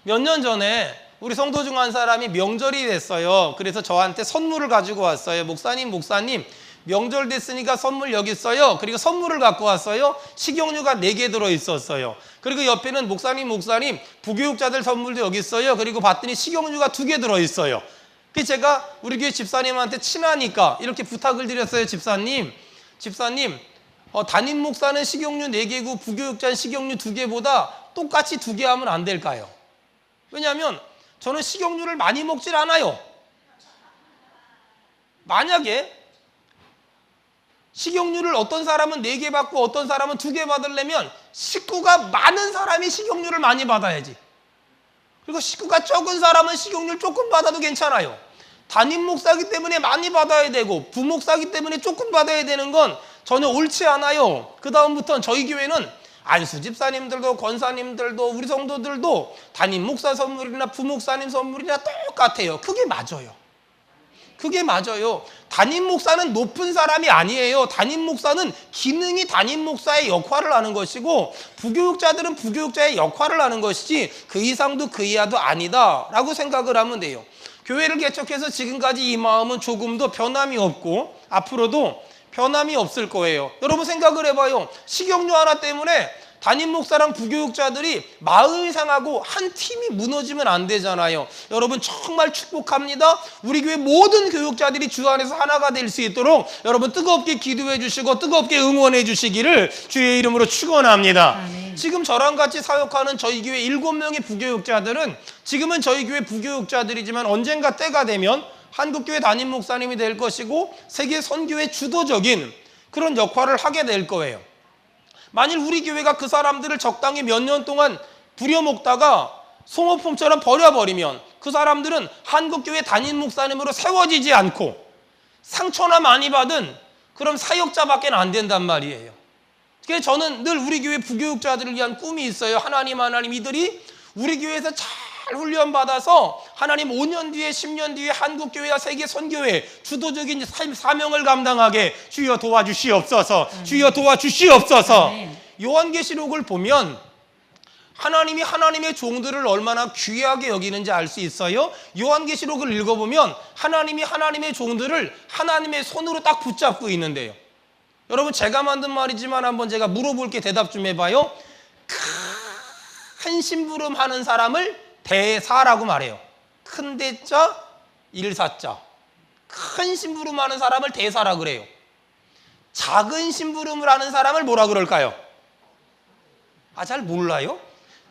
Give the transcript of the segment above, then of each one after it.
몇 년 전에 우리 성도 중 한 사람이 명절이 됐어요. 그래서 저한테 선물을 가지고 왔어요. 목사님 명절 됐으니까 선물 여기 있어요. 그리고 선물을 갖고 왔어요. 식용유가 4개 들어있었어요. 그리고 옆에는 목사님 부교육자들 선물도 여기 있어요. 그리고 봤더니 식용유가 2개 들어있어요. 그래서 제가 우리 교회 집사님한테 친하니까 이렇게 부탁을 드렸어요. 집사님 담임 목사는 식용유 4개고 부교육자는 식용유 2개보다 똑같이 2개 하면 안 될까요? 왜냐하면 저는 식용유를 많이 먹질 않아요. 만약에 식용유를 어떤 사람은 4개 받고 어떤 사람은 2개 받으려면 식구가 많은 사람이 식용유를 많이 받아야지. 그리고 식구가 적은 사람은 식용유를 조금 받아도 괜찮아요. 담임 목사기 때문에 많이 받아야 되고 부목사기 때문에 조금 받아야 되는 건 전혀 옳지 않아요. 그 다음부터는 저희 교회는 안수 집사님들도 권사님들도 우리 성도들도 담임 목사 선물이나 부목사님 선물이나 똑같아요. 그게 맞아요. 담임 목사는 높은 사람이 아니에요. 담임 목사는 기능이 담임 목사의 역할을 하는 것이고 부교육자들은 부교육자의 역할을 하는 것이지 그 이상도 그 이하도 아니다 라고 생각을 하면 돼요. 교회를 개척해서 지금까지 이 마음은 조금도 변함이 없고 앞으로도 변함이 없을 거예요. 여러분 생각을 해봐요. 식용유 하나 때문에 담임 목사랑 부교육자들이 마음이 상하고 한 팀이 무너지면 안 되잖아요. 여러분 정말 축복합니다. 우리 교회 모든 교육자들이 주 안에서 하나가 될 수 있도록 여러분 뜨겁게 기도해 주시고 뜨겁게 응원해 주시기를 주의 이름으로 축원합니다. 아멘. 지금 저랑 같이 사역하는 저희 교회 7명의 부교육자들은 지금은 저희 교회 부교육자들이지만 언젠가 때가 되면 한국교회 담임 목사님이 될 것이고 세계 선교의 주도적인 그런 역할을 하게 될 거예요. 만일 우리 교회가 그 사람들을 적당히 몇 년 동안 부려먹다가 송어품처럼 버려버리면 그 사람들은 한국교회 담임 목사님으로 세워지지 않고 상처나 많이 받은 그런 사역자밖에 안 된단 말이에요. 그래서 저는 늘 우리 교회 부교육자들을 위한 꿈이 있어요. 하나님 이들이 우리 교회에서 잘 훈련받아서 하나님 5년 뒤에 10년 뒤에 한국교회와 세계 선교회 주도적인 사명을 감당하게 주여 도와주시옵소서. 주여 도와주시옵소서. 요한계시록을 보면 하나님이 하나님의 종들을 얼마나 귀하게 여기는지 알 수 있어요. 요한계시록을 읽어보면 하나님이 하나님의 종들을 하나님의 손으로 딱 붙잡고 있는데요. 여러분 제가 만든 말이지만 한번 제가 물어볼게 대답 좀 해봐요. 큰 심부름 하는 사람을 대사라고 말해요. 큰 대자, 일사자. 큰 심부름 하는 사람을 대사라 그래요. 작은 심부름을 하는 사람을 뭐라 그럴까요? 잘 몰라요?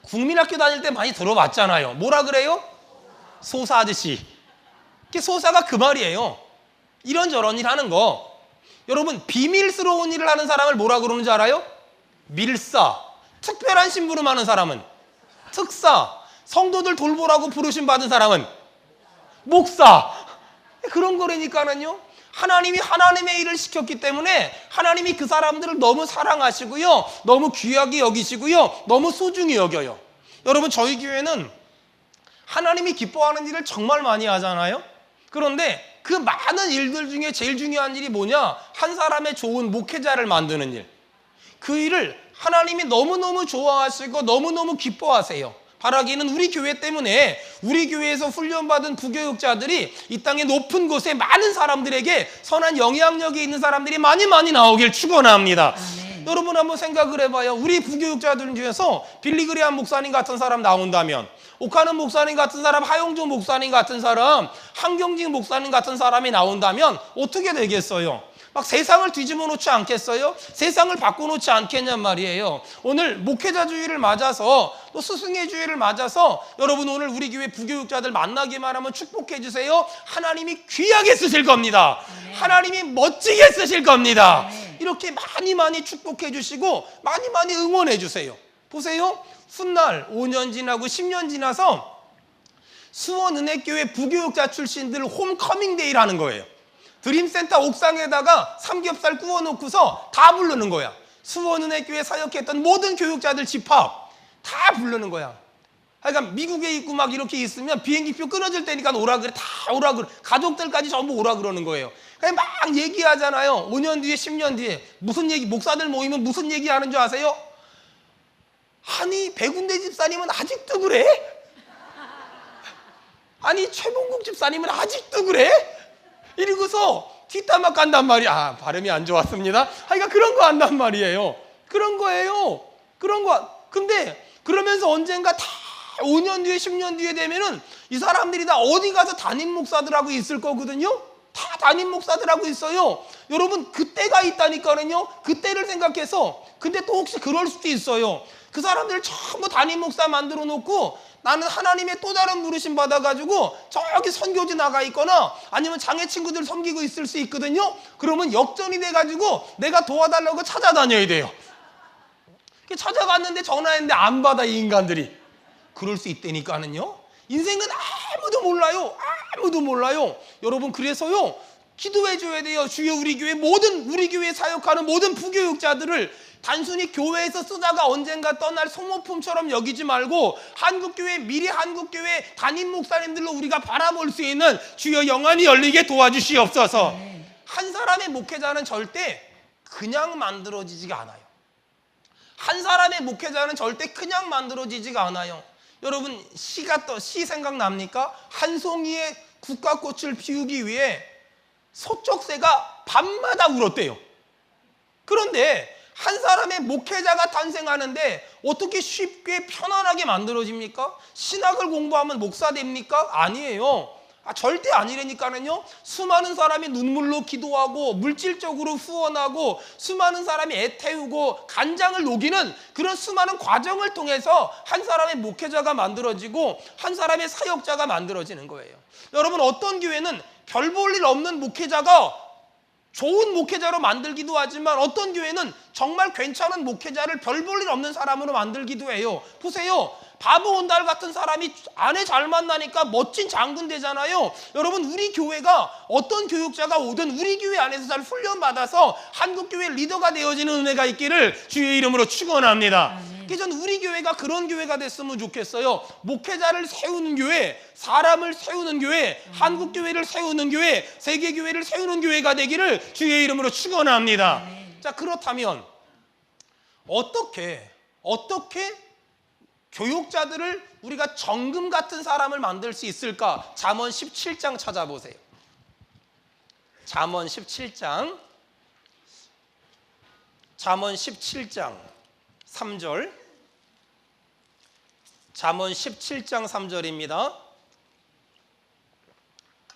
국민학교 다닐 때 많이 들어봤잖아요. 뭐라 그래요? 소사 아저씨. 소사가 그 말이에요. 이런저런 일 하는 거. 여러분 비밀스러운 일을 하는 사람을 뭐라 그러는지 알아요? 밀사. 특별한 심부름 하는 사람은 특사. 성도들 돌보라고 부르심 받은 사람은 목사. 그런 거라니까는요. 하나님이 하나님의 일을 시켰기 때문에 하나님이 그 사람들을 너무 사랑하시고요, 너무 귀하게 여기시고요, 너무 소중히 여겨요. 여러분 저희 교회는 하나님이 기뻐하는 일을 정말 많이 하잖아요. 그런데 그 많은 일들 중에 제일 중요한 일이 뭐냐? 한 사람의 좋은 목회자를 만드는 일. 그 일을 하나님이 너무너무 좋아하시고 너무너무 기뻐하세요. 바라기는 우리 교회 때문에 우리 교회에서 훈련받은 부교육자들이 이 땅의 높은 곳에 많은 사람들에게 선한 영향력이 있는 사람들이 많이 나오길 축원합니다. 여러분 한번 생각을 해봐요. 우리 부교육자들 중에서 빌리그레암 목사님 같은 사람 나온다면, 오카는 목사님 같은 사람, 하용조 목사님 같은 사람, 한경직 목사님 같은 사람이 나온다면 어떻게 되겠어요? 막 세상을 뒤집어 놓지 않겠어요? 세상을 바꿔놓지 않겠냔 말이에요. 오늘 목회자주의를 맞아서 또 스승의 주의를 맞아서 여러분 오늘 우리 교회 부교육자들 만나기만 하면 축복해 주세요. 하나님이 귀하게 쓰실 겁니다. 하나님이 멋지게 쓰실 겁니다. 이렇게 많이 축복해 주시고 많이 응원해 주세요. 보세요. 훗날 5년 지나고 10년 지나서 수원은혜교회 부교육자 출신들 홈커밍 데이를 하는 거예요. 드림센터 옥상에다가 삼겹살 구워놓고서 다 부르는 거야. 수원은혜교회 사역했던 모든 교육자들 집합 다 부르는 거야. 그러니까 미국에 있고 막 이렇게 있으면 비행기표 끊어질 때니까 오라 그래. 다 오라 그래. 가족들까지 전부 오라 그러는 거예요. 그냥 막 얘기하잖아요. 5년 뒤에 10년 뒤에 무슨 얘기, 목사들 모이면 무슨 얘기하는 줄 아세요? 아니 백운대 집사님은 아직도 그래? 아니 최봉국 집사님은 아직도 그래? 이러고서 뒷담화 깐단 말이야. 발음이 안 좋았습니다. 하여간 그런 거 한단 말이에요. 그런 거예요. 그런 거. 근데 그러면서 언젠가 다 5년 뒤에 10년 뒤에 되면은 이 사람들이 다 어디 가서 담임 목사들하고 있을 거거든요. 다 담임 목사들하고 있어요. 여러분 그때가 있다니까는요. 그때를 생각해서. 근데 또 혹시 그럴 수도 있어요. 그 사람들을 전부 담임 목사 만들어 놓고 나는 하나님의 또 다른 부르심 받아가지고 저기 선교지 나가 있거나 아니면 장애 친구들 섬기고 있을 수 있거든요. 그러면 역전이 돼가지고 내가 도와달라고 찾아다녀야 돼요. 찾아갔는데 전화했는데 안 받아 이 인간들이. 그럴 수 있다니까는요. 인생은 아무도 몰라요. 아무도 몰라요. 여러분 그래서요 기도해 줘야 돼요. 주여 우리 교회 모든 우리 교회 사역하는 모든 부교육자들을 단순히 교회에서 쓰다가 언젠가 떠날 소모품처럼 여기지 말고 한국교회 미래 한국교회 담임 목사님들로 우리가 바라볼 수 있는 주여 영안이 열리게 도와주시옵소서. 한 사람의 목회자는 절대 그냥 만들어지지가 않아요. 한 사람의 목회자는 절대 그냥 만들어지지가 않아요. 여러분 시 생각납니까? 한 송이의 국화꽃을 피우기 위해 소쩍새가 밤마다 울었대요. 그런데 한 사람의 목회자가 탄생하는데 어떻게 쉽게 편안하게 만들어집니까? 신학을 공부하면 목사 됩니까? 아니에요. 절대 아니라니까는요. 수많은 사람이 눈물로 기도하고 물질적으로 후원하고 수많은 사람이 애태우고 간장을 녹이는 그런 수많은 과정을 통해서 한 사람의 목회자가 만들어지고 한 사람의 사역자가 만들어지는 거예요. 여러분 어떤 교회는 별 볼 일 없는 목회자가 좋은 목회자로 만들기도 하지만 어떤 교회는 정말 괜찮은 목회자를 별 볼 일 없는 사람으로 만들기도 해요. 보세요. 바보 온달 같은 사람이 아내 잘 만나니까 멋진 장군 되잖아요. 여러분 우리 교회가 어떤 교육자가 오든 우리 교회 안에서 잘 훈련받아서 한국교회 리더가 되어지는 은혜가 있기를 주의 이름으로 축원합니다. 그래서 저는 우리 교회가 그런 교회가 됐으면 좋겠어요. 목회자를 세우는 교회, 사람을 세우는 교회, 한국교회를 세우는 교회, 세계교회를 세우는 교회가 되기를 주의 이름으로 축원합니다. 자 그렇다면 어떻게 교육자들을 우리가 정금 같은 사람을 만들 수 있을까? 잠언 17장 찾아보세요. 잠언 17장 3절. 잠언 17장 3절입니다.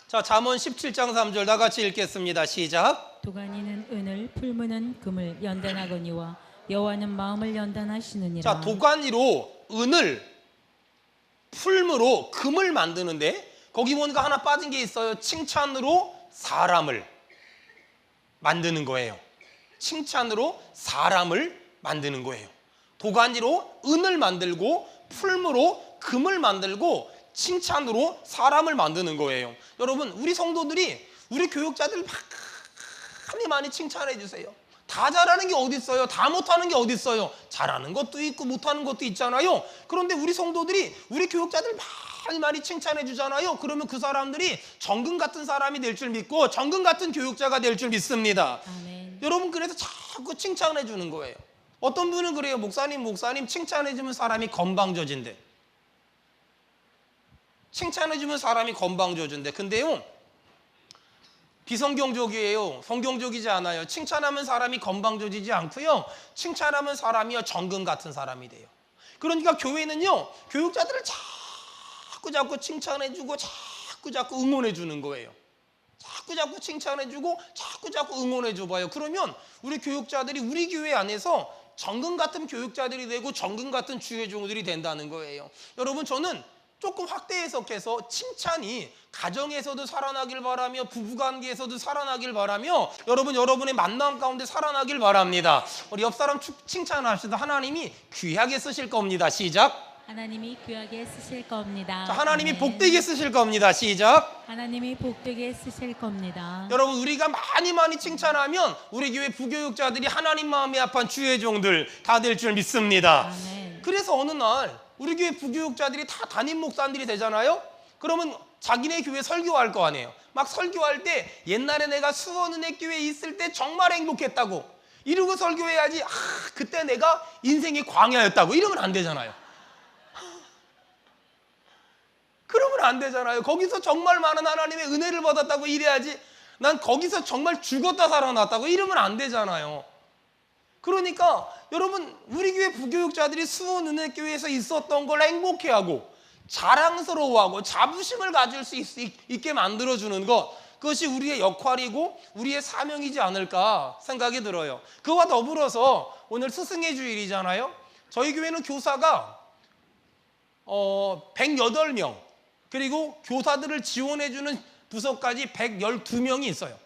자, 잠언 17장 3절 다 같이 읽겠습니다. 시작. 도가니는 은을 풀무는 금을 연단하거니와 여호와는 마음을 연단하시느니라. 자, 도가니로 은을 풀무로 금을 만드는데 거기 보니까 하나 빠진 게 있어요. 칭찬으로 사람을 만드는 거예요. 칭찬으로 사람을 만드는 거예요. 도가니로 은을 만들고 풀무로 금을 만들고 칭찬으로 사람을 만드는 거예요. 여러분 우리 성도들이 우리 교육자들 많이 칭찬해 주세요. 다 잘하는 게 어디 있어요? 다 못하는 게 어디 있어요? 잘하는 것도 있고 못하는 것도 있잖아요. 그런데 우리 성도들이 우리 교육자들 많이 칭찬해 주잖아요. 그러면 그 사람들이 정금 같은 사람이 될 줄 믿고 정금 같은 교육자가 될 줄 믿습니다. 아멘. 여러분 그래서 자꾸 칭찬해 주는 거예요. 어떤 분은 그래요. 목사님 칭찬해 주면 사람이 건방져진대. 칭찬해 주면 사람이 건방져진대. 근데요 비성경적이에요. 성경적이지 않아요. 칭찬하면 사람이 건방져지지 않고요. 칭찬하면 사람이요 정금 같은 사람이 돼요. 그러니까 교회는요 교육자들을 자꾸 칭찬해주고 자꾸 응원해주는 거예요. 자꾸 칭찬해주고 자꾸 응원해줘봐요. 그러면 우리 교육자들이 우리 교회 안에서 정금 같은 교육자들이 되고 정금 같은 주의 종들이 된다는 거예요. 여러분 저는 조금 확대 해석해서 칭찬이 가정에서도 살아나길 바라며 부부관계에서도 살아나길 바라며 여러분의 만남 가운데 살아나길 바랍니다. 우리 옆 사람 칭찬하시다. 하나님이 귀하게 쓰실 겁니다. 시작. 하나님이 귀하게 쓰실 겁니다. 자, 하나님이 아멘. 복되게 쓰실 겁니다. 시작. 하나님이 복되게 쓰실 겁니다. 여러분 우리가 많이 칭찬하면 우리 교회 부교육자들이 하나님 마음에 합한 주의 종들 다 될 줄 믿습니다. 아멘. 그래서 어느 날 우리 교회 부교육자들이 다 담임 목사님들이 되잖아요. 그러면 자기네 교회 설교할 거 아니에요. 막 설교할 때 옛날에 내가 수원은혜교회에 있을 때 정말 행복했다고 이러고 설교해야지. 그때 내가 인생의 광야였다고 이러면 안 되잖아요. 그러면 안 되잖아요. 거기서 정말 많은 하나님의 은혜를 받았다고 이래야지, 난 거기서 정말 죽었다 살아났다고 이러면 안 되잖아요. 그러니까 여러분, 우리 교회 부교육자들이 수원은혜교회에서 있었던 걸 행복해하고 자랑스러워하고 자부심을 가질 수 있게 만들어주는 것, 그것이 우리의 역할이고 우리의 사명이지 않을까 생각이 들어요. 그와 더불어서 오늘 스승의 주일이잖아요. 저희 교회는 교사가 108명, 그리고 교사들을 지원해주는 부서까지 112명이 있어요.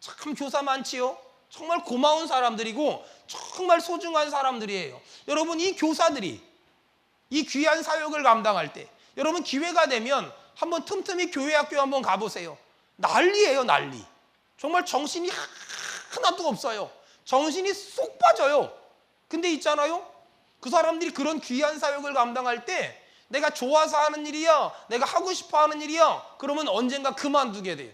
참 교사 많지요? 정말 고마운 사람들이고 정말 소중한 사람들이에요. 여러분, 이 교사들이 이 귀한 사역을 감당할 때 여러분 기회가 되면 한번 틈틈이 교회 학교 한번 가보세요. 난리예요, 난리. 정말 정신이 하나도 없어요. 정신이 쏙 빠져요. 근데 있잖아요, 그 사람들이 그런 귀한 사역을 감당할 때 내가 좋아서 하는 일이야, 내가 하고 싶어 하는 일이야, 그러면 언젠가 그만두게 돼요.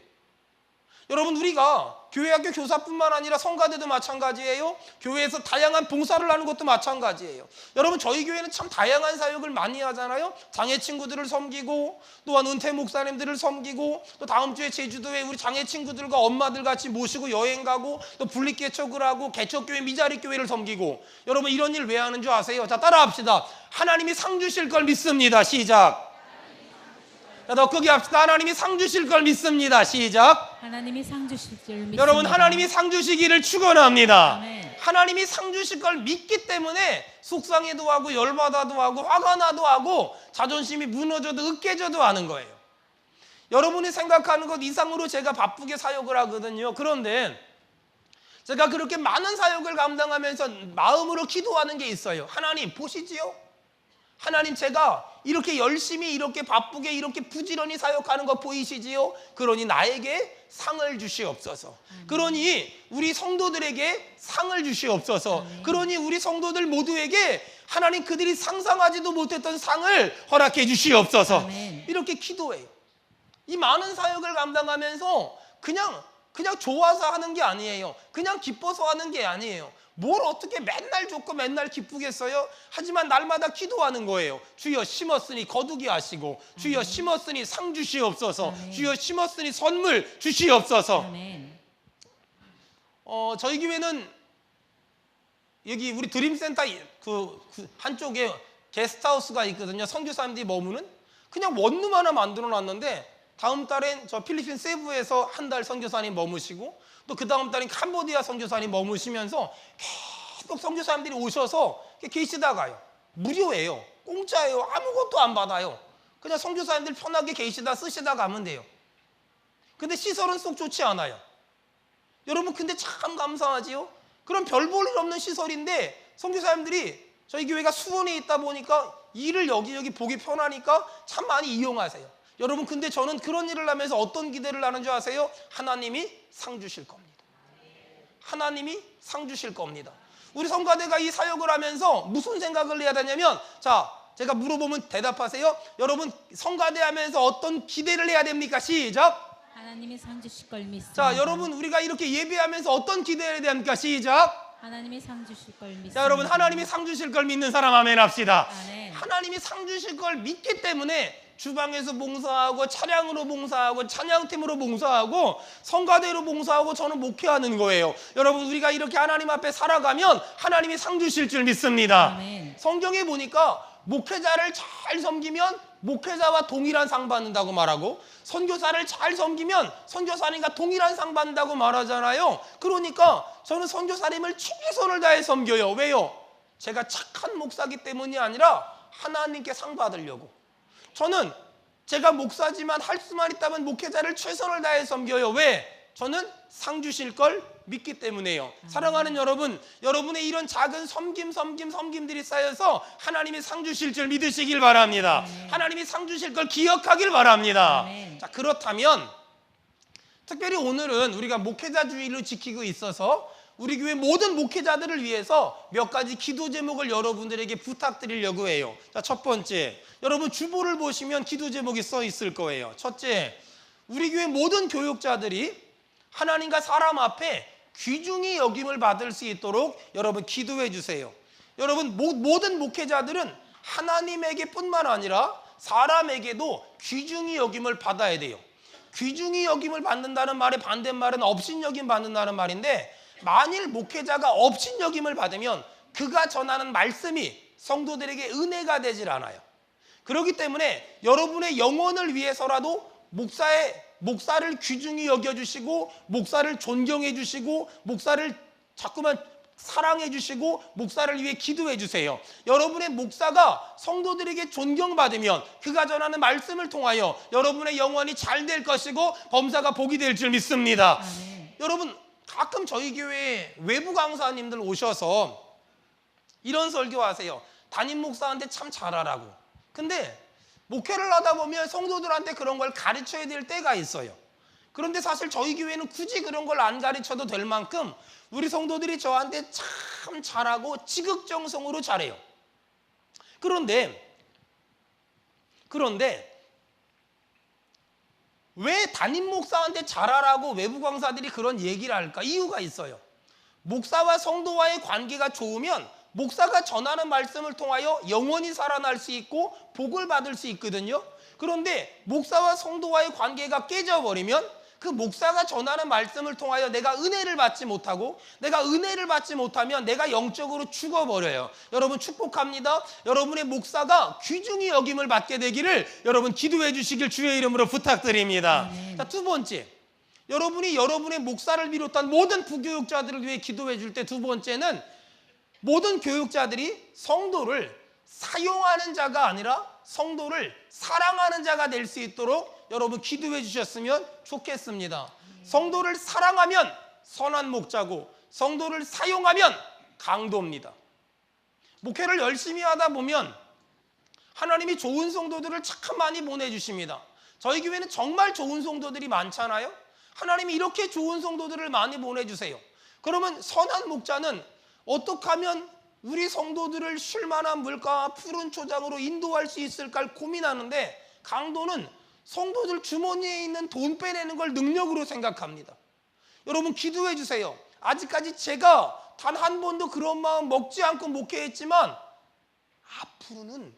여러분, 우리가 교회학교 교사뿐만 아니라 성가대도 마찬가지예요. 교회에서 다양한 봉사를 하는 것도 마찬가지예요. 여러분, 저희 교회는 참 다양한 사역을 많이 하잖아요. 장애 친구들을 섬기고, 또한 은퇴 목사님들을 섬기고, 또 다음 주에 제주도에 우리 장애 친구들과 엄마들 같이 모시고 여행 가고, 또 분립개척을 하고 개척교회 미자리 교회를 섬기고. 여러분, 이런 일 왜 하는 줄 아세요? 자, 따라합시다. 하나님이 상 주실 걸 믿습니다. 시작. 자, 더 크게 합시다. 하나님이 상 주실 걸 믿습니다. 시작. 하나님이 상 주실 줄 믿습니다. 여러분, 하나님이 상 주시기를 축원합니다. 아멘. 하나님이 상 주실 걸 믿기 때문에 속상해도 하고 열받아도 하고 화가 나도 하고 자존심이 무너져도 으깨져도 하는 거예요. 여러분이 생각하는 것 이상으로 제가 바쁘게 사역을 하거든요. 그런데 제가 그렇게 많은 사역을 감당하면서 마음으로 기도하는 게 있어요. 하나님 보시지요? 하나님, 제가 이렇게 열심히 이렇게 바쁘게 이렇게 부지런히 사역하는 거 보이시지요? 그러니 나에게 상을 주시옵소서. 그러니 우리 성도들에게 상을 주시옵소서. 그러니 우리 성도들 모두에게 하나님 그들이 상상하지도 못했던 상을 허락해 주시옵소서. 아멘. 이렇게 기도해요. 이 많은 사역을 감당하면서 그냥 좋아서 하는 게 아니에요. 그냥 기뻐서 하는 게 아니에요. 뭘 어떻게 맨날 좋고 맨날 기쁘겠어요? 하지만 날마다 기도하는 거예요. 주여 심었으니 거두게 하시고, 주여 심었으니 상 주시옵소서. 아멘. 주여 심었으니 선물 주시옵소서. 아멘. 저희 교회는 여기 우리 드림센터 그 한쪽에 게스트하우스가 있거든요. 선교사님들이 머무는. 그냥 원룸 하나 만들어 놨는데 다음 달엔 저 필리핀 세부에서 한 달 선교사님 머무시고, 또 그 다음 달엔 캄보디아 선교사님 머무시면서 계속 선교사님들이 오셔서 계시다 가요. 무료예요. 공짜예요. 아무것도 안 받아요. 그냥 선교사님들 편하게 계시다 쓰시다 가면 돼요. 근데 시설은 쏙 좋지 않아요. 여러분, 근데 참 감사하지요. 그런 별 볼 일 없는 시설인데 선교사님들이 저희 교회가 수원에 있다 보니까 일을 여기저기 보기 편하니까 참 많이 이용하세요. 여러분, 근데 저는 그런 일을 하면서 어떤 기대를 하는 줄 아세요? 하나님이 상 주실 겁니다. 하나님이 상 주실 겁니다. 우리 성가대가 이 사역을 하면서 무슨 생각을 해야 되냐면, 자, 제가 물어보면 대답하세요. 여러분, 성가대 하면서 어떤 기대를 해야 됩니까? 시작. 하나님이 상 주실 걸 믿습니다. 자, 여러분, 우리가 이렇게 예배하면서 어떤 기대를 해야 됩니까? 시작. 하나님이 상 주실 걸 믿습니다. 자, 여러분, 하나님이 상 주실 걸 믿는 사람 아멘 합시다. 아멘. 하나님이 상 주실 걸 믿기 때문에 주방에서 봉사하고 차량으로 봉사하고 찬양팀으로 봉사하고 성가대로 봉사하고 저는 목회하는 거예요. 여러분, 우리가 이렇게 하나님 앞에 살아가면 하나님이 상 주실 줄 믿습니다. 아멘. 성경에 보니까 목회자를 잘 섬기면 목회자와 동일한 상 받는다고 말하고, 선교사를 잘 섬기면 선교사님과 동일한 상 받는다고 말하잖아요. 그러니까 저는 선교사님을 최선을 다해 섬겨요. 왜요? 제가 착한 목사기 때문이 아니라 하나님께 상 받으려고. 저는 제가 목사지만 할 수만 있다면 목회자를 최선을 다해 섬겨요. 왜? 저는 상 주실 걸 믿기 때문에요. 사랑하는 여러분, 여러분의 이런 작은 섬김들이 쌓여서 하나님이 상 주실 줄 믿으시길 바랍니다. 하나님이 상 주실 걸 기억하길 바랍니다. 아멘. 자, 그렇다면 특별히 오늘은 우리가 목회자 주일을 지키고 있어서 우리 교회 모든 목회자들을 위해서 몇 가지 기도 제목을 여러분들에게 부탁드리려고 해요. 자, 첫 번째, 여러분 주보를 보시면 기도 제목이 써 있을 거예요. 첫째, 우리 교회 모든 교육자들이 하나님과 사람 앞에 귀중히 여김을 받을 수 있도록 여러분 기도해 주세요. 여러분, 모든 목회자들은 하나님에게 뿐만 아니라 사람에게도 귀중히 여김을 받아야 돼요. 귀중히 여김을 받는다는 말의 반대말은 업신여김 받는다는 말인데, 만일 목회자가 업신여김을 받으면 그가 전하는 말씀이 성도들에게 은혜가 되질 않아요. 그렇기 때문에 여러분의 영혼을 위해서라도 목사를 귀중히 여겨주시고, 목사를 존경해 주시고, 목사를 자꾸만 사랑해 주시고, 목사를 위해 기도해 주세요. 여러분의 목사가 성도들에게 존경받으면 그가 전하는 말씀을 통하여 여러분의 영혼이 잘 될 것이고 범사가 복이 될 줄 믿습니다. 아멘. 여러분, 가끔 저희 교회에 외부 강사님들 오셔서 이런 설교하세요. 담임 목사한테 참 잘하라고. 근데 목회를 하다 보면 성도들한테 그런 걸 가르쳐야 될 때가 있어요. 그런데 사실 저희 교회는 굳이 그런 걸 안 가르쳐도 될 만큼 우리 성도들이 저한테 참 잘하고 지극정성으로 잘해요. 그런데 왜 담임 목사한테 잘하라고 외부 강사들이 그런 얘기를 할까? 이유가 있어요. 목사와 성도와의 관계가 좋으면 목사가 전하는 말씀을 통하여 영원히 살아날 수 있고 복을 받을 수 있거든요. 그런데 목사와 성도와의 관계가 깨져버리면 그 목사가 전하는 말씀을 통하여 내가 은혜를 받지 못하고, 내가 은혜를 받지 못하면 내가 영적으로 죽어버려요. 여러분 축복합니다. 여러분의 목사가 귀중히 여김을 받게 되기를 여러분 기도해 주시길 주의 이름으로 부탁드립니다. 자, 두 번째, 여러분이 여러분의 목사를 비롯한 모든 부교육자들을 위해 기도해 줄 때 두 번째는, 모든 교육자들이 성도를 사용하는 자가 아니라 성도를 사랑하는 자가 될 수 있도록 여러분 기도해 주셨으면 좋겠습니다. 성도를 사랑하면 선한 목자고, 성도를 사용하면 강도입니다. 목회를 열심히 하다 보면 하나님이 좋은 성도들을 참 많이 보내주십니다. 저희 교회는 정말 좋은 성도들이 많잖아요. 하나님이 이렇게 좋은 성도들을 많이 보내주세요. 그러면 선한 목자는 어떻게 하면 우리 성도들을 쉴만한 물가와 푸른 초장으로 인도할 수 있을까를 고민하는데, 강도는 성도들 주머니에 있는 돈 빼내는 걸 능력으로 생각합니다. 여러분 기도해 주세요. 아직까지 제가 단 한 번도 그런 마음 먹지 않고 목회했지만 앞으로는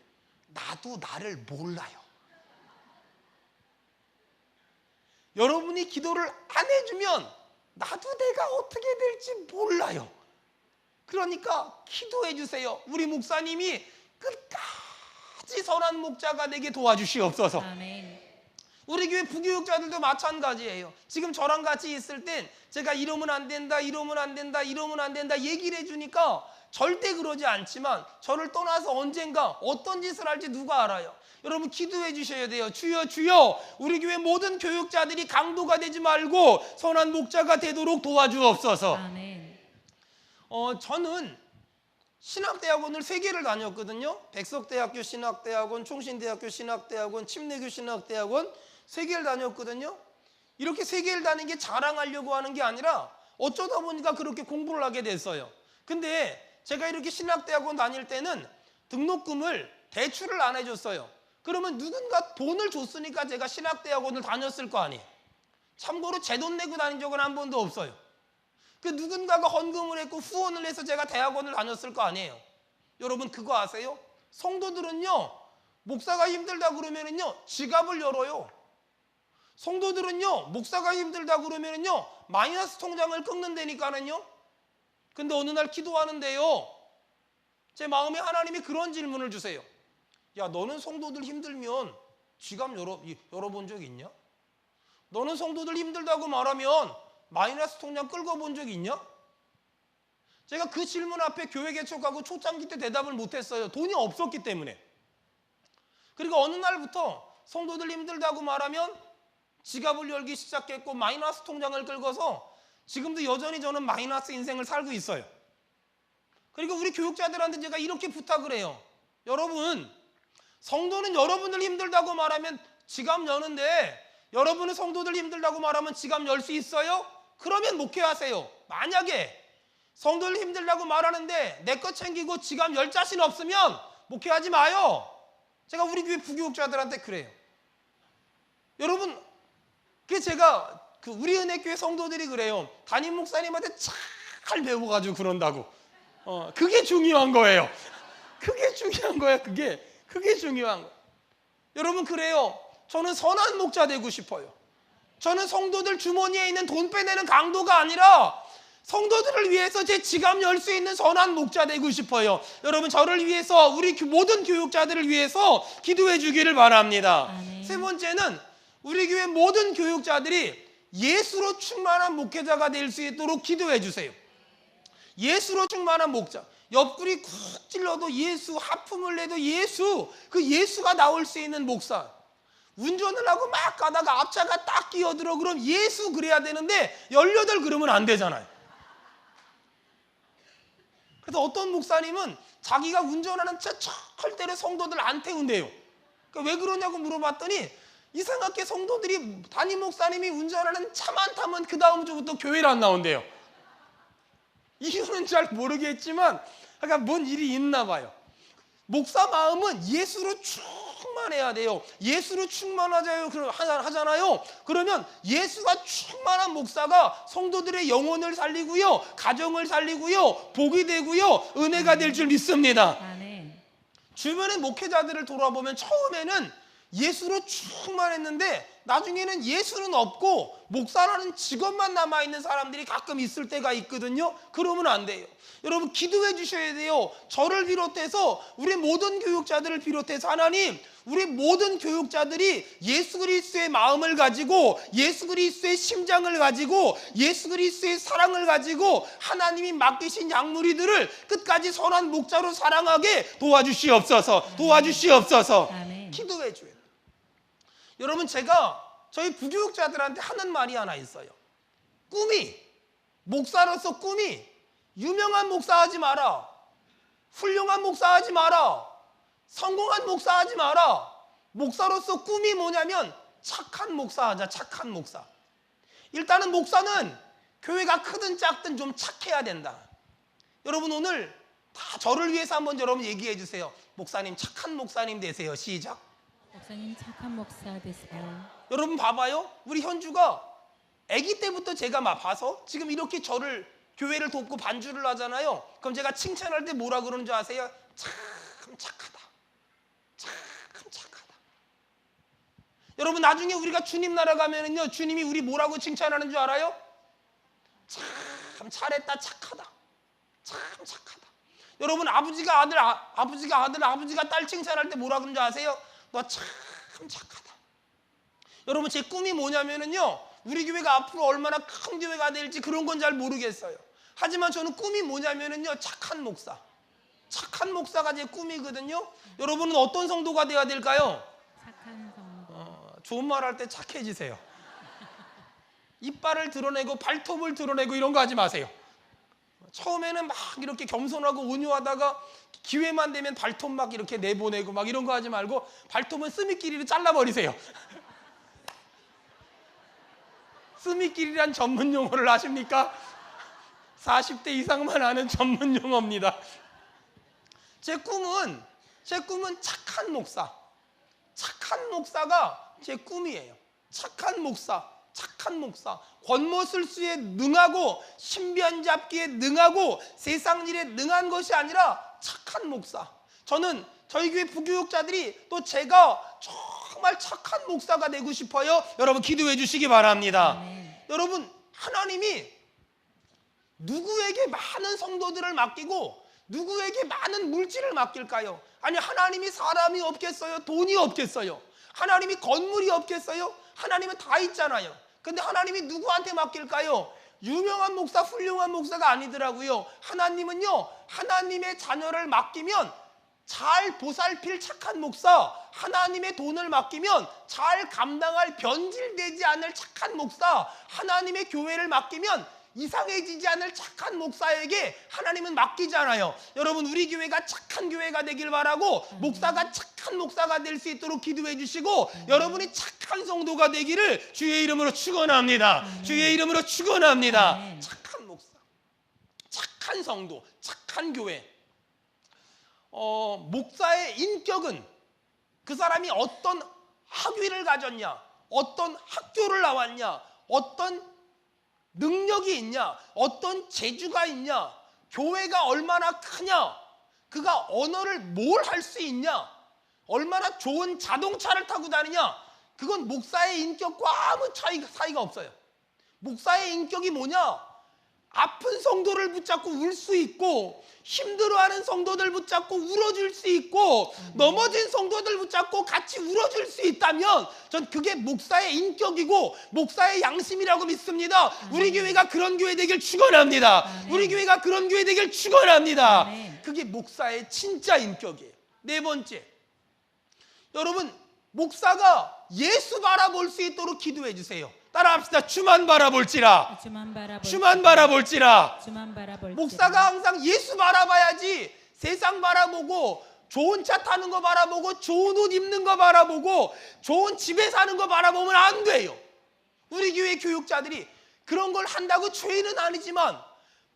나도 나를 몰라요. 여러분이 기도를 안 해주면 나도 내가 어떻게 될지 몰라요. 그러니까 기도해 주세요. 우리 목사님이 끝까지 선한 목자가 되게 도와주시옵소서. 아멘. 우리 교회 부교육자들도 마찬가지예요. 지금 저랑 같이 있을 땐 제가 이러면 안 된다, 이러면 안 된다, 이러면 안 된다 얘기를 해주니까 절대 그러지 않지만 저를 떠나서 언젠가 어떤 짓을 할지 누가 알아요. 여러분 기도해 주셔야 돼요. 주여 주여, 우리 교회 모든 교육자들이 강도가 되지 말고 선한 목자가 되도록 도와주옵소서. 아멘. 저는 신학대학원을 3개를 다녔거든요. 백석대학교 신학대학원, 총신대학교 신학대학원, 침례교 신학대학원 3개를 다녔거든요. 이렇게 3개를 다닌 게 자랑하려고 하는 게 아니라 어쩌다 보니까 그렇게 공부를 하게 됐어요. 근데 제가 이렇게 신학대학원 다닐 때는 등록금을 대출을 안 해줬어요. 그러면 누군가 돈을 줬으니까 제가 신학대학원을 다녔을 거 아니에요. 참고로 제 돈 내고 다닌 적은 한 번도 없어요. 그 누군가가 헌금을 했고 후원을 해서 제가 대학원을 다녔을 거 아니에요. 여러분 그거 아세요? 성도들은요, 목사가 힘들다 그러면은요 지갑을 열어요. 성도들은요, 목사가 힘들다 그러면은요 마이너스 통장을 끊는다니까는요. 근데 어느 날 기도하는데요, 제 마음에 하나님이 그런 질문을 주세요. 야, 너는 성도들 힘들면 지갑 열어본 적 있냐? 너는 성도들 힘들다고 말하면 마이너스 통장 끌고 본 적 있냐? 제가 그 질문 앞에 교회 개척하고 초창기 때 대답을 못했어요. 돈이 없었기 때문에. 그리고 어느 날부터 성도들 힘들다고 말하면 지갑을 열기 시작했고 마이너스 통장을 끌고서 지금도 여전히 저는 마이너스 인생을 살고 있어요. 그리고 우리 교육자들한테 제가 이렇게 부탁을 해요. 여러분, 성도는 여러분들 힘들다고 말하면 지갑 여는데 여러분은 성도들 힘들다고 말하면 지갑 열 수 있어요? 그러면 목회하세요. 만약에 성도들 힘들다고 말하는데 내 거 챙기고 지갑 열 자신 없으면 목회하지 마요. 제가 우리 교회 부교육자들한테 그래요. 여러분, 그 제가 우리 은혜교회 성도들이 그래요. 담임 목사님한테 잘 배워가지고 그런다고. 그게 중요한 거예요. 그게 중요한 거야. 그게 중요한 거야. 여러분 그래요. 저는 선한 목자 되고 싶어요. 저는 성도들 주머니에 있는 돈 빼내는 강도가 아니라 성도들을 위해서 제 지갑 열 수 있는 선한 목자 되고 싶어요. 여러분 저를 위해서 우리 모든 교육자들을 위해서 기도해 주기를 바랍니다. 아멘. 세 번째는 우리 교회 모든 교육자들이 예수로 충만한 목회자가 될 수 있도록 기도해 주세요. 예수로 충만한 목자. 옆구리 쿡 찔러도 예수, 하품을 내도 예수, 그 예수가 나올 수 있는 목사. 운전을 하고 막 가다가 앞차가 딱 끼어들어 그럼 예수 그래야 되는데 18 그러면 안 되잖아요. 그래서 어떤 목사님은 자기가 운전하는 차 절대로 성도들 안 태운대요. 그러니까 왜 그러냐고 물어봤더니 이상하게 성도들이 담임 목사님이 운전하는 차만 타면 그 다음 주부터 교회를 안 나온대요. 이유는 잘 모르겠지만 그러니까 뭔 일이 있나 봐요. 목사 마음은 예수로 충만해야 돼요. 예수로 충만하자요 하잖아요. 그러면 예수가 충만한 목사가 성도들의 영혼을 살리고요, 가정을 살리고요, 복이 되고요, 은혜가 될 줄 믿습니다. 아멘. 주변의 목회자들을 돌아보면 처음에는 예수로 충만했는데 나중에는 예수는 없고 목사라는 직업만 남아있는 사람들이 가끔 있을 때가 있거든요. 그러면 안 돼요. 여러분 기도해 주셔야 돼요. 저를 비롯해서 우리 모든 교육자들을 비롯해서 하나님, 우리 모든 교육자들이 예수 그리스도의 마음을 가지고 예수 그리스도의 심장을 가지고 예수 그리스도의 사랑을 가지고 하나님이 맡기신 양무리들을 끝까지 선한 목자로 사랑하게 도와주시옵소서. 도와주시옵소서. 아멘. 기도해 줘야 돼요. 여러분 제가 저희 부교육자들한테 하는 말이 하나 있어요. 꿈이, 목사로서 꿈이 유명한 목사 하지 마라, 훌륭한 목사 하지 마라, 성공한 목사 하지 마라. 목사로서 꿈이 뭐냐면 착한 목사 하자. 착한 목사. 일단은 목사는 교회가 크든 작든 좀 착해야 된다. 여러분 오늘 다 저를 위해서 한번 여러분 얘기해 주세요. 목사님 착한 목사님 되세요. 시작. 목사님 착한 목사 되세요. 여러분 봐봐요. 우리 현주가 아기 때부터 제가 막 봐서 지금 이렇게 저를 교회를 돕고 반주를 하잖아요. 그럼 제가 칭찬할 때 뭐라 그러는 줄 아세요? 참 착하다. 참 착하다. 여러분 나중에 우리가 주님 나라 가면은요, 주님이 우리 뭐라고 칭찬하는 줄 알아요? 참 잘했다, 착하다. 참 착하다. 여러분 아버지가 아들, 아버지가 딸 칭찬할 때 뭐라 그러는 줄 아세요? 너 참 착하다. 여러분 제 꿈이 뭐냐면은요, 우리 교회가 앞으로 얼마나 큰 교회가 될지 그런 건 잘 모르겠어요. 하지만 저는 꿈이 뭐냐면은요, 착한 목사. 착한 목사가 제 꿈이거든요. 여러분은 어떤 성도가 돼야 될까요? 착한 성도. 좋은 말 할 때 착해지세요. 이빨을 드러내고 발톱을 드러내고 이런 거 하지 마세요. 처음에는 막 이렇게 겸손하고 온유하다가 기회만 되면 발톱 막 이렇게 내보내고 막 이런 거 하지 말고 발톱은 스미끼리로 잘라버리세요. 스미끼리란 전문 용어를 아십니까? 40대 이상만 아는 전문 용어입니다. 제 꿈은 착한 목사. 착한 목사가 제 꿈이에요. 착한 목사. 권모술수에 능하고 신변 잡기에 능하고 세상 일에 능한 것이 아니라 착한 목사. 저는 저희 교회 부교육자들이 또 제가 정말 착한 목사가 되고 싶어요. 여러분 기도해 주시기 바랍니다. 아멘. 여러분 하나님이 누구에게 많은 성도들을 맡기고 누구에게 많은 물질을 맡길까요? 아니 하나님이 사람이 없겠어요? 돈이 없겠어요? 하나님이 건물이 없겠어요? 하나님은 다 있잖아요. 근데 하나님이 누구한테 맡길까요? 유명한 목사, 훌륭한 목사가 아니더라고요. 하나님은요, 하나님의 자녀를 맡기면 잘 보살필 착한 목사, 하나님의 돈을 맡기면 잘 감당할 변질되지 않을 착한 목사, 하나님의 교회를 맡기면 이상해지지 않을 착한 목사에게 하나님은 맡기잖아요. 여러분 우리 교회가 착한 교회가 되길 바라고 목사가 착한 목사가 될 수 있도록 기도해 주시고 여러분이 착한 성도가 되기를 주의 이름으로 축원합니다. 주의 이름으로 축원합니다. 착한 목사, 착한 성도, 착한 교회. 목사의 인격은 그 사람이 어떤 학위를 가졌냐, 어떤 학교를 나왔냐, 어떤 능력이 있냐, 어떤 재주가 있냐, 교회가 얼마나 크냐, 그가 언어를 뭘 할 수 있냐, 얼마나 좋은 자동차를 타고 다니냐, 그건 목사의 인격과 아무 사이가 없어요. 목사의 인격이 뭐냐? 아픈 성도를 붙잡고 울 수 있고, 힘들어하는 성도들 붙잡고 울어줄 수 있고, 넘어진 성도들 붙잡고 같이 울어줄 수 있다면 전 그게 목사의 인격이고 목사의 양심이라고 믿습니다. 우리 교회가 그런 교회 되길 축원합니다. 우리 교회가 그런 교회 되길 축원합니다. 그게 목사의 진짜 인격이에요. 네 번째, 여러분, 목사가 예수 바라볼 수 있도록 기도해 주세요. 따라합시다. 주만 바라볼지라. 주만 바라볼지라. 목사가 항상 예수 바라봐야지 세상 바라보고, 좋은 차 타는 거 바라보고, 좋은 옷 입는 거 바라보고, 좋은 집에 사는 거 바라보면 안 돼요. 우리 교회 교육자들이 그런 걸 한다고 죄는 아니지만,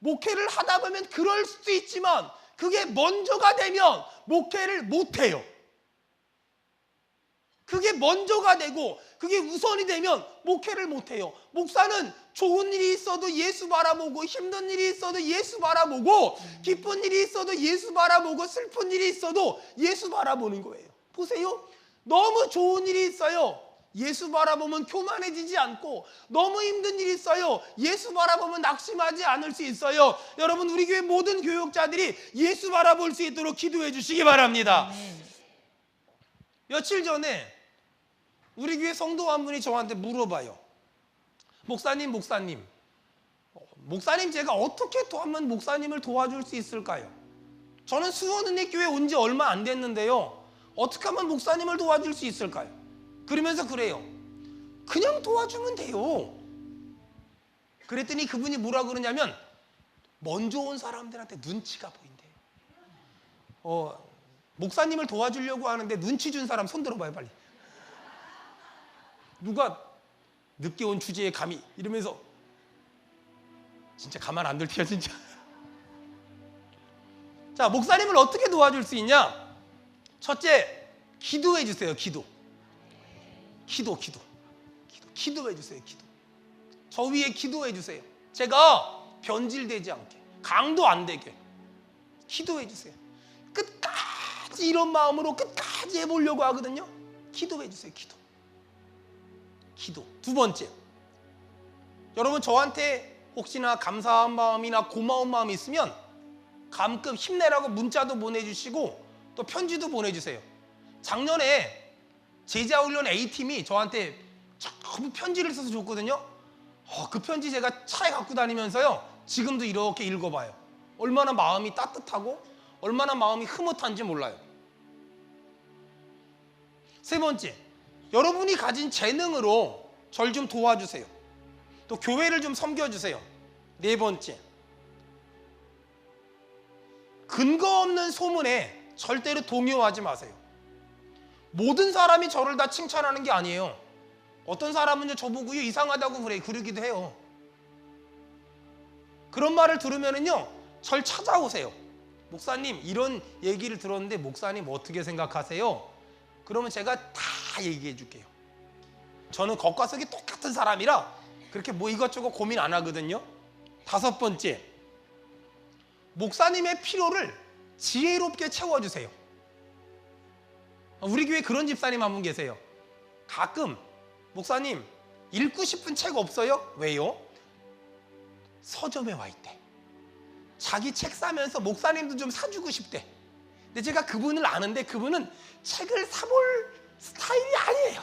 목회를 하다 보면 그럴 수도 있지만, 그게 먼저가 되면 목회를 못해요. 그게 먼저가 되고 그게 우선이 되면 목회를 못해요. 목사는 좋은 일이 있어도 예수 바라보고, 힘든 일이 있어도 예수 바라보고, 기쁜 일이 있어도 예수 바라보고, 슬픈 일이 있어도 예수 바라보는 거예요. 보세요, 너무 좋은 일이 있어요, 예수 바라보면 교만해지지 않고, 너무 힘든 일이 있어요, 예수 바라보면 낙심하지 않을 수 있어요. 여러분, 우리 교회 모든 교육자들이 예수 바라볼 수 있도록 기도해 주시기 바랍니다. 며칠 전에 우리 교회 성도 한 분이 저한테 물어봐요. 목사님 제가 어떻게 도와면 목사님을 도와줄 수 있을까요? 저는 수원은혜교회 온 지 얼마 안 됐는데요, 어떻게 하면 목사님을 도와줄 수 있을까요? 그러면서 그래요. 그냥 도와주면 돼요. 그랬더니 그분이 뭐라 그러냐면, 먼저 온 사람들한테 눈치가 보인대요. 목사님을 도와주려고 하는데 눈치 준 사람 손 들어봐요, 빨리. 누가 늦게 온 주제에 감히 이러면서, 진짜 가만 안 둘 테요, 진짜. 자, 목사님을 어떻게 도와줄 수 있냐? 첫째, 기도해 주세요. 기도해 주세요. 저 위에 기도해 주세요. 제가 변질되지 않게, 강도 안 되게 기도해 주세요. 끝까지 이런 마음으로 끝까지 해보려고 하거든요. 기도해 주세요. 기도. 두 번째, 여러분, 저한테 혹시나 감사한 마음이나 고마운 마음이 있으면 가끔 힘내라고 문자도 보내주시고 또 편지도 보내주세요. 작년에 제자훈련 A팀이 저한테 전부 편지를 써서 줬거든요. 그 편지 제가 차에 갖고 다니면서요, 지금도 이렇게 읽어봐요. 얼마나 마음이 따뜻하고 얼마나 마음이 흐뭇한지 몰라요. 세 번째, 여러분이 가진 재능으로 절 좀 도와주세요. 또 교회를 좀 섬겨주세요. 네 번째, 근거 없는 소문에 절대로 동요하지 마세요. 모든 사람이 저를 다 칭찬하는 게 아니에요. 어떤 사람은 저보고 이상하다고 그러기도 해요. 그런 말을 들으면은요, 절 찾아오세요. 목사님, 이런 얘기를 들었는데 목사님 어떻게 생각하세요? 그러면 제가 다 얘기해 줄게요. 저는 겉과 속이 똑같은 사람이라 그렇게 뭐 이것저것 고민 안 하거든요. 다섯 번째, 목사님의 필요를 지혜롭게 채워주세요. 우리 교회 그런 집사님 한 분 계세요. 가끔, 목사님 읽고 싶은 책 없어요? 왜요? 서점에 와 있대. 자기 책 사면서 목사님도 좀 사주고 싶대. 근데 제가 그분을 아는데 그분은 책을 사볼 스타일이 아니에요.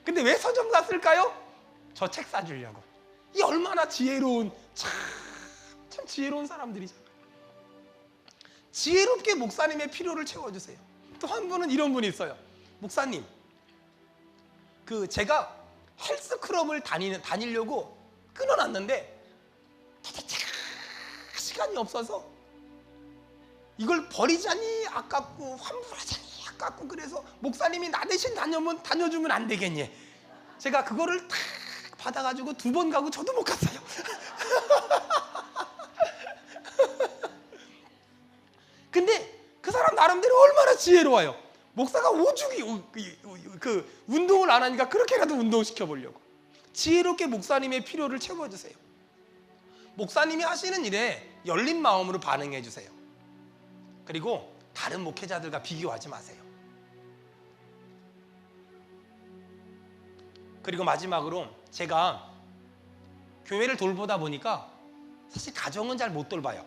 근데 왜 서점 갔을까요? 저 책 사주려고. 이 얼마나 지혜로운, 참 지혜로운 사람들이잖아요. 지혜롭게 목사님의 필요를 채워주세요. 또 한 분은 이런 분이 있어요. 목사님, 제가 헬스클럽을 다니려고 끊어놨는데 도대체 시간이 없어서 이걸 버리자니 아깝고 환불하자니 아깝고, 그래서 목사님이 나 대신 다녀주면 안 되겠니? 제가 그거를 탁 받아가지고 2번 가고 저도 못 갔어요. 근데 그 사람 나름대로 얼마나 지혜로워요. 목사가 오죽이 운동을 안 하니까 그렇게라도 운동시켜 보려고. 지혜롭게 목사님의 필요를 채워주세요. 목사님이 하시는 일에 열린 마음으로 반응해 주세요. 그리고 다른 목회자들과 비교하지 마세요. 그리고 마지막으로 제가 교회를 돌보다 보니까 사실 가정은 잘 못 돌봐요.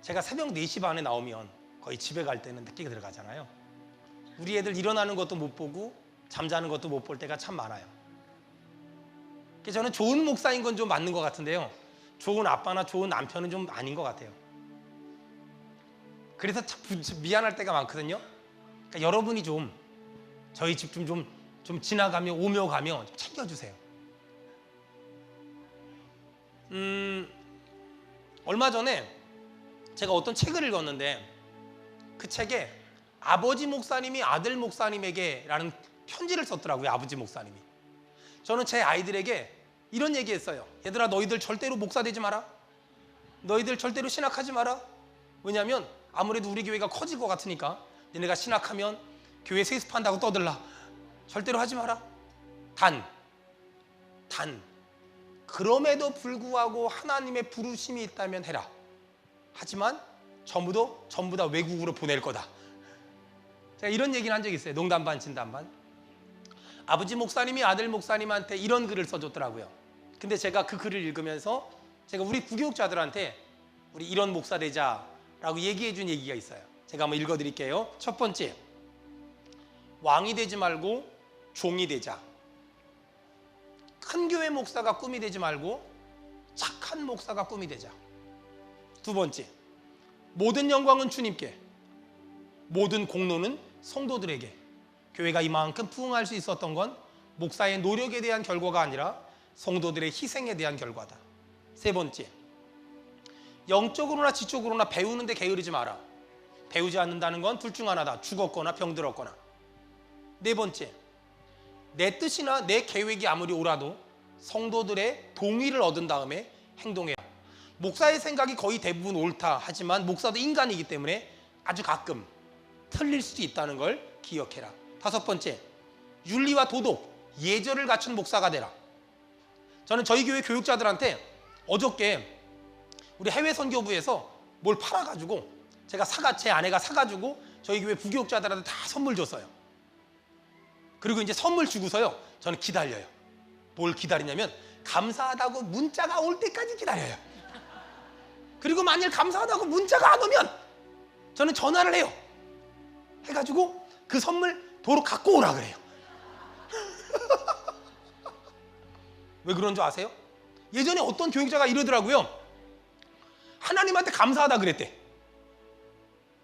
제가 새벽 4시 반에 나오면 거의 집에 갈 때는 늦게 들어가잖아요. 우리 애들 일어나는 것도 못 보고 잠자는 것도 못 볼 때가 참 많아요. 그래서 저는 좋은 목사인 건 좀 맞는 것 같은데요, 좋은 아빠나 좋은 남편은 좀 아닌 것 같아요. 그래서 참 미안할 때가 많거든요. 그러니까 여러분이 좀 저희 집 좀 지나가며 오며 가며 좀 챙겨주세요. 얼마 전에 제가 어떤 책을 읽었는데 그 책에 아버지 목사님이 아들 목사님에게 라는 편지를 썼더라고요. 아버지 목사님이. 저는 제 아이들에게 이런 얘기했어요. 얘들아, 너희들 절대로 목사 되지 마라. 너희들 절대로 신학하지 마라. 왜냐하면 아무래도 우리 교회가 커질 것 같으니까 너네가 신학하면 교회 세습한다고 떠들라. 절대로 하지 마라. 단 그럼에도 불구하고 하나님의 부르심이 있다면 해라. 하지만 전부 다 외국으로 보낼 거다. 제가 이런 얘기를 한 적이 있어요. 농담 반 진담 반. 아버지 목사님이 아들 목사님한테 이런 글을 써줬더라고요. 근데 제가 그 글을 읽으면서 제가 우리 부교육자들한테 우리 이런 목사 되자라고 얘기해 준 얘기가 있어요. 제가 한번 읽어드릴게요. 첫 번째, 왕이 되지 말고 종이 되자. 큰 교회 목사가 꿈이 되지 말고 착한 목사가 꿈이 되자. 두 번째, 모든 영광은 주님께, 모든 공로는 성도들에게. 교회가 이만큼 부흥할 수 있었던 건 목사의 노력에 대한 결과가 아니라 성도들의 희생에 대한 결과다. 세 번째, 영적으로나 지적으로나 배우는데 게으르지 마라. 배우지 않는다는 건 둘 중 하나다. 죽었거나 병들었거나. 네 번째, 내 뜻이나 내 계획이 아무리 옳아도 성도들의 동의를 얻은 다음에 행동해라. 목사의 생각이 거의 대부분 옳다 하지만 목사도 인간이기 때문에 아주 가끔 틀릴 수도 있다는 걸 기억해라. 다섯 번째, 윤리와 도덕, 예절을 갖춘 목사가 되라. 저는 저희 교회 교육자들한테 어저께 우리 해외 선교부에서 뭘 팔아가지고 제 아내가 사가지고 저희 교회 부교육자들한테 다 선물 줬어요. 그리고 이제 선물 주고서요, 저는 기다려요. 뭘 기다리냐면 감사하다고 문자가 올 때까지 기다려요. 그리고 만일 감사하다고 문자가 안 오면 저는 전화를 해요. 해가지고 그 선물 도로 갖고 오라 그래요. 왜 그런 줄 아세요? 예전에 어떤 교육자가 이러더라고요. 하나님한테 감사하다 그랬대.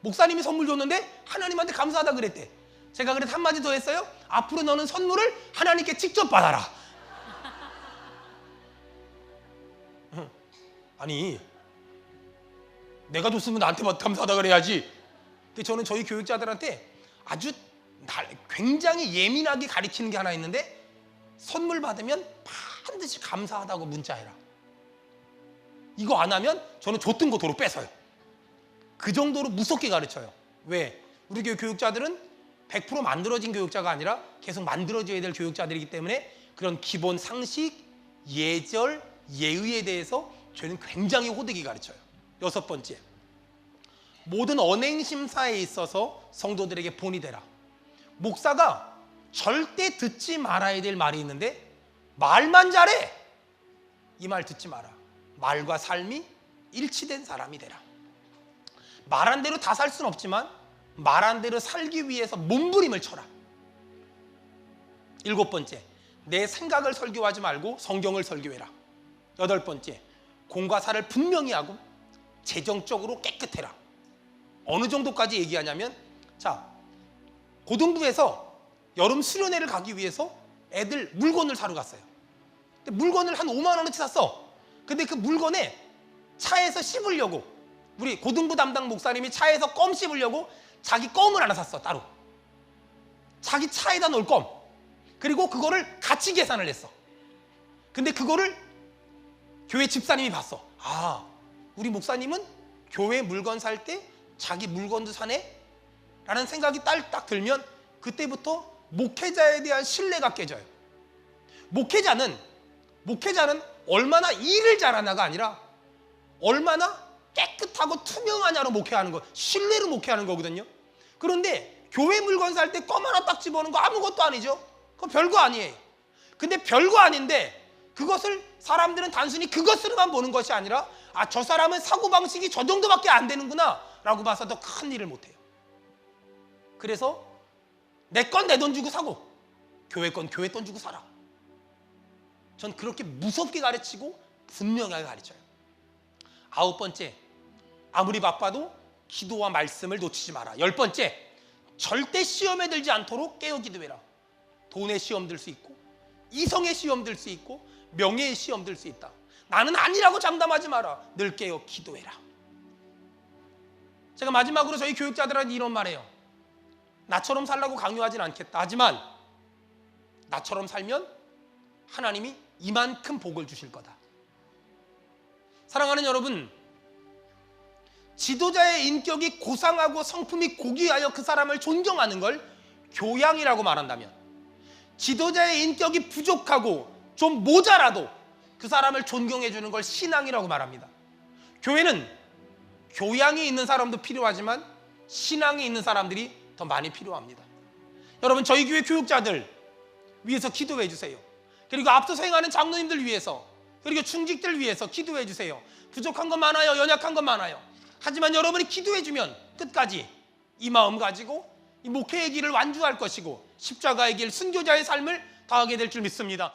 목사님이 선물 줬는데 하나님한테 감사하다 그랬대. 제가 그래서 한마디 더 했어요. 앞으로 너는 선물을 하나님께 직접 받아라. 아니, 내가 줬으면 나한테 감사하다 그래야지. 근데 저는 저희 교육자들한테 아주 굉장히 예민하게 가르치는 게 하나 있는데, 선물 받으면 반드시 감사하다고 문자해라. 이거 안 하면 저는 줬던 거 도로 뺏어요. 그 정도로 무섭게 가르쳐요. 왜? 우리 교회 교육자들은 100% 만들어진 교육자가 아니라 계속 만들어져야 될 교육자들이기 때문에 그런 기본 상식, 예절, 예의에 대해서 저는 굉장히 호되게 가르쳐요. 여섯 번째, 모든 언행심사에 있어서 성도들에게 본이 되라. 목사가 절대 듣지 말아야 될 말이 있는데 말만 잘해. 이 말 듣지 마라. 말과 삶이 일치된 사람이 되라. 말한 대로 다 살 수는 없지만 말한 대로 살기 위해서 몸부림을 쳐라. 일곱 번째, 내 생각을 설교하지 말고 성경을 설교해라. 여덟 번째, 공과 사를 분명히 하고 재정적으로 깨끗해라. 어느 정도까지 얘기하냐면, 자, 고등부에서 여름 수련회를 가기 위해서 애들 물건을 사러 갔어요. 근데 물건을 한 5만 원어치 샀어. 근데 그 물건에 차에서 씹으려고, 우리 고등부 담당 목사님이 차에서 껌 씹으려고 자기 껌을 하나 샀어. 따로 자기 차에다 놓을 껌. 그리고 그거를 같이 계산을 했어. 근데 그거를 교회 집사님이 봤어. 아, 우리 목사님은 교회 물건 살 때 자기 물건도 사네? 라는 생각이 딱 들면 그때부터 목회자에 대한 신뢰가 깨져요. 목회자는 얼마나 일을 잘하나가 아니라 얼마나 깨끗하고 투명하냐로 목회하는 거, 신뢰로 목회하는 거거든요. 그런데 교회 물건 살 때 껌 하나 딱 집어넣는 거 아무것도 아니죠. 그거 별거 아니에요. 근데 별거 아닌데 그것을 사람들은 단순히 그것으로만 보는 것이 아니라 저 사람은 사고방식이 저 정도밖에 안 되는구나 라고 봐서 더 큰 일을 못해요. 그래서 내 건 내 돈 주고 사고 교회 건 교회 돈 주고 살아. 전 그렇게 무섭게 가르치고 분명하게 가르쳐요. 9번째, 아무리 바빠도 기도와 말씀을 놓치지 마라. 10번째, 절대 시험에 들지 않도록 깨어 기도해라. 돈의 시험 들 수 있고 이성의 시험 들 수 있고 명예의 시험 들 수 있다. 나는 아니라고 장담하지 마라. 늘 깨어 기도해라. 제가 마지막으로 저희 교육자들한테 이런 말해요. 나처럼 살라고 강요하진 않겠다. 하지만 나처럼 살면 하나님이 이만큼 복을 주실 거다. 사랑하는 여러분, 지도자의 인격이 고상하고 성품이 고귀하여 그 사람을 존경하는 걸 교양이라고 말한다면, 지도자의 인격이 부족하고 좀 모자라도 그 사람을 존경해 주는 걸 신앙이라고 말합니다. 교회는 교양이 있는 사람도 필요하지만 신앙이 있는 사람들이 더 많이 필요합니다. 여러분, 저희 교회 교육자들 위해서 기도해 주세요. 그리고 앞서서 행하는 장로님들 위해서, 그리고 충직들 위해서 기도해 주세요. 부족한 건 많아요. 연약한 건 많아요. 하지만 여러분이 기도해 주면 끝까지 이 마음 가지고 이 목회의 길을 완주할 것이고 십자가의 길, 순교자의 삶을 다하게 될 줄 믿습니다.